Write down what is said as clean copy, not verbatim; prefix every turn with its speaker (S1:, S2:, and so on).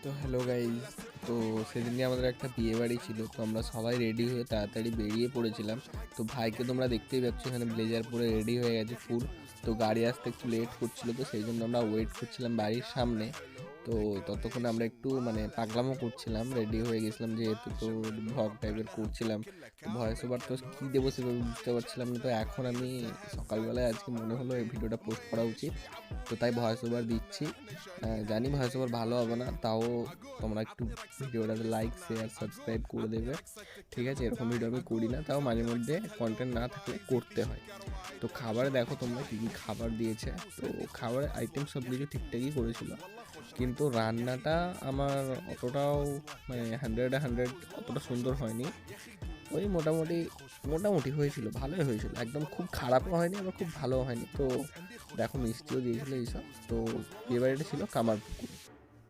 S1: তো hello guys. তো সেদিনকে আমাদের একটা বিয়ে বাড়ি ছিল, তো আমরা সবাই রেডি হয়ে তাড়াতাড়ি বেরিয়ে পড়েছিলাম। তো ভাইকে তোমরা দেখতেই পাচ্ছ, এখানে ব্লেজার পরে রেডি হয়ে গেছে ফুল। তো গাড়ি আসতে একটু লেট করছিল, তো সেই জন্য আমরা ওয়েট করছিলাম বাড়ির সামনে। তো ততক্ষণে আমরা একটু পাগলামো করছিলাম, রেডি হয়ে গেছিলাম যেহেতু, তো ভ্লগ টাইপের করছিলাম। তো ভয়েস ওভার তো কী দেবো সেভাবে বুঝতে পারছিলাম না। তো এখন আমি সকালবেলায় আজকে মনে হলো এই ভিডিওটা পোস্ট করা উচিত, তো তাই ভয়েস ওভার দিচ্ছি। জানি ভয়েস ওভার ভালো হবে না, তাও তোমরা একটু ভিডিওটাতে লাইক শেয়ার সাবস্ক্রাইব করে দেবে, ঠিক আছে? এরকম ভিডিও আমি করি না, তাও মাঝে মধ্যে কন্টেন্ট না থাকলে করতে হয়। তো খাবারে দেখো তোমরা কী কী খাবার দিয়েছে। তো খাবারের আইটেম সব কিছু ঠিকঠাকই করেছিল, কিন্তু রান্নাটা আমার অতটাও 100-100 অতটা সুন্দর হয়নি। ওই মোটামুটি মোটামুটি হয়েছিল, ভালোই হয়েছিল, একদম খুব খারাপও হয়নি আবার খুব ভালো হয়নি। তো দেখো মিষ্টিও দিয়েছিলো এইসব। তো বিয়ে বাড়িটা ছিল কামারপুকুর।